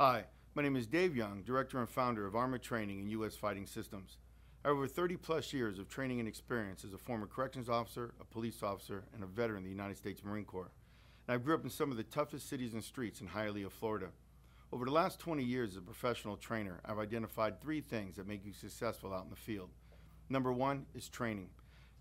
Hi, my name is Dave Young, Director and Founder of Armor Training and U.S. Fighting Systems. I have over 30 plus years of training and experience as a former corrections officer, a police officer, and a veteran of the United States Marine Corps. And I grew up in some of the toughest cities and streets in Hialeah, Florida. Over the last 20 years as a professional trainer, I've identified 3 things that make you successful out in the field. Number 1 is training.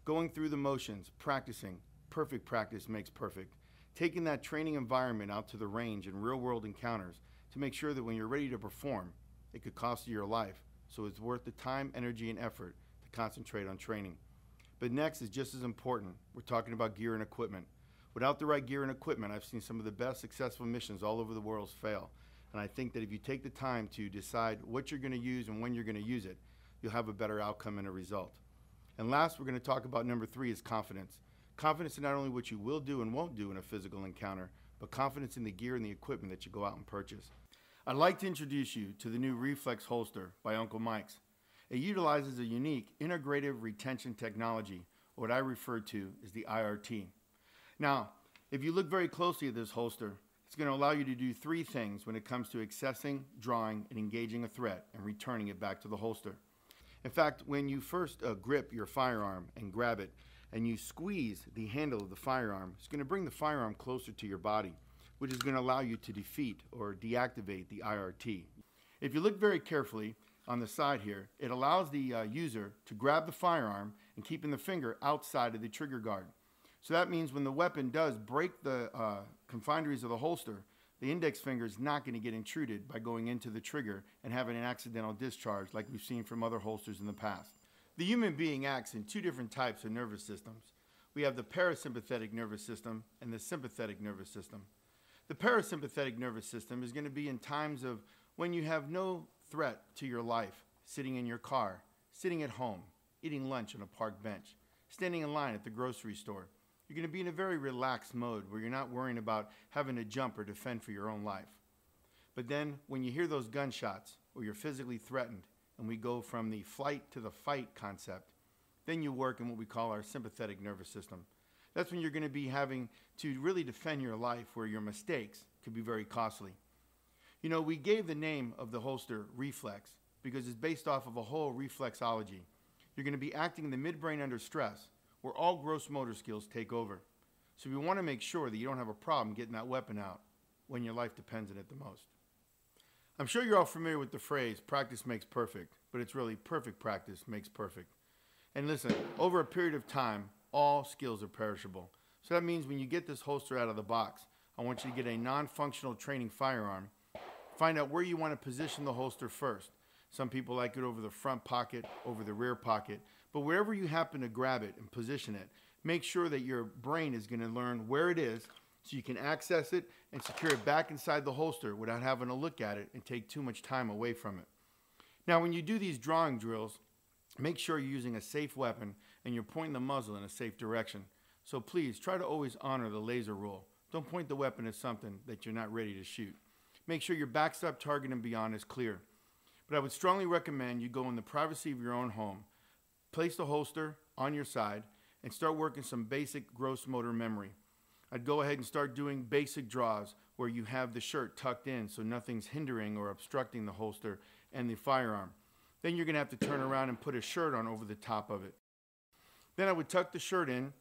Going through the motions, practicing. Perfect practice makes perfect. Taking that training environment out to the range and real-world encounters to make sure that when you're ready to perform, it could cost you your life, so it's worth the time, energy, and effort to concentrate on training. But next is just as important. We're talking about gear and equipment. Without the right gear and equipment, I've seen some of the best successful missions all over the world fail. And I think that if you take the time to decide what you're going to use and when you're going to use it, you'll have a better outcome and a result. And last, we're going to talk about number 3 is confidence. Confidence in not only what you will do and won't do in a physical encounter, but confidence in the gear and the equipment that you go out and purchase. I'd like to introduce you to the new Reflex holster by Uncle Mike's. It utilizes a unique integrative retention technology, or what I refer to as the IRT. Now, if you look very closely at this holster, it's going to allow you to do 3 things when it comes to accessing, drawing, and engaging a threat and returning it back to the holster. In fact, when you first grip your firearm and grab it, and you squeeze the handle of the firearm, it's going to bring the firearm closer to your body, which is going to allow you to defeat or deactivate the IRT. If you look very carefully on the side here, it allows the user to grab the firearm and keeping the finger outside of the trigger guard. So that means when the weapon does break the confineries of the holster, the index finger is not going to get intruded by going into the trigger and having an accidental discharge like we've seen from other holsters in the past. The human being acts in 2 different types of nervous systems. We have the parasympathetic nervous system and the sympathetic nervous system. The parasympathetic nervous system is going to be in times of when you have no threat to your life, sitting in your car, sitting at home, eating lunch on a park bench, standing in line at the grocery store. You're going to be in a very relaxed mode where you're not worrying about having to jump or defend for your own life. But then when you hear those gunshots or you're physically threatened, and we go from the flight to the fight concept, then you work in what we call our sympathetic nervous system. That's when you're going to be having to really defend your life where your mistakes could be very costly. You know, we gave the name of the holster Reflex because it's based off of a whole reflexology. You're going to be acting in the midbrain under stress where all gross motor skills take over. So we want to make sure that you don't have a problem getting that weapon out when your life depends on it the most. I'm sure you're all familiar with the phrase, practice makes perfect, but it's really perfect practice makes perfect. And listen, over a period of time, all skills are perishable. So that means when you get this holster out of the box, I want you to get a non-functional training firearm. Find out where you want to position the holster first. Some people like it over the front pocket, over the rear pocket, but wherever you happen to grab it and position it, make sure that your brain is going to learn where it is so you can access it and secure it back inside the holster without having to look at it and take too much time away from it. Now, when you do these drawing drills, make sure you're using a safe weapon and you're pointing the muzzle in a safe direction. So please try to always honor the laser rule. Don't point the weapon at something that you're not ready to shoot. Make sure your backstop target and beyond is clear. But I would strongly recommend you go in the privacy of your own home, place the holster on your side, and start working some basic gross motor memory. I'd go ahead and start doing basic draws where you have the shirt tucked in so nothing's hindering or obstructing the holster and the firearm. Then you're going to have to turn around and put a shirt on over the top of it. Then I would tuck the shirt in.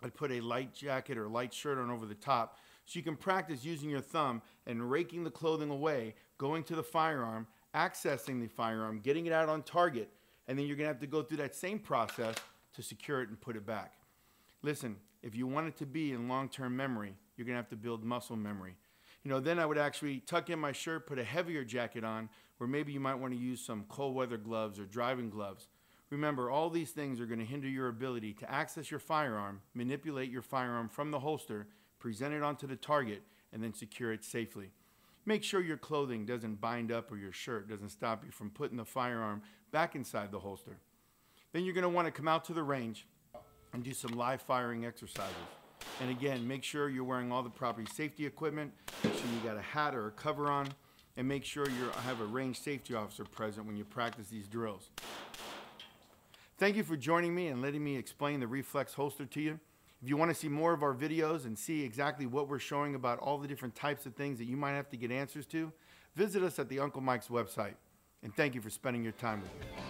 I'd put a light jacket or light shirt on over the top so you can practice using your thumb and raking the clothing away, going to the firearm, accessing the firearm, getting it out on target, and then you're going to have to go through that same process to secure it and put it back. Listen, if you want it to be in long-term memory, you're going to have to build muscle memory. You know, then I would actually tuck in my shirt, put a heavier jacket on, where maybe you might want to use some cold weather gloves or driving gloves. Remember, all these things are going to hinder your ability to access your firearm, manipulate your firearm from the holster, present it onto the target, and then secure it safely. Make sure your clothing doesn't bind up or your shirt doesn't stop you from putting the firearm back inside the holster. Then you're going to want to come out to the range and do some live firing exercises. And again, make sure you're wearing all the proper safety equipment, make sure you got a hat or a cover on, and make sure you have a range safety officer present when you practice these drills. Thank you for joining me and letting me explain the Reflex holster to you. If you want to see more of our videos and see exactly what we're showing about all the different types of things that you might have to get answers to, visit us at the Uncle Mike's website. And thank you for spending your time with me.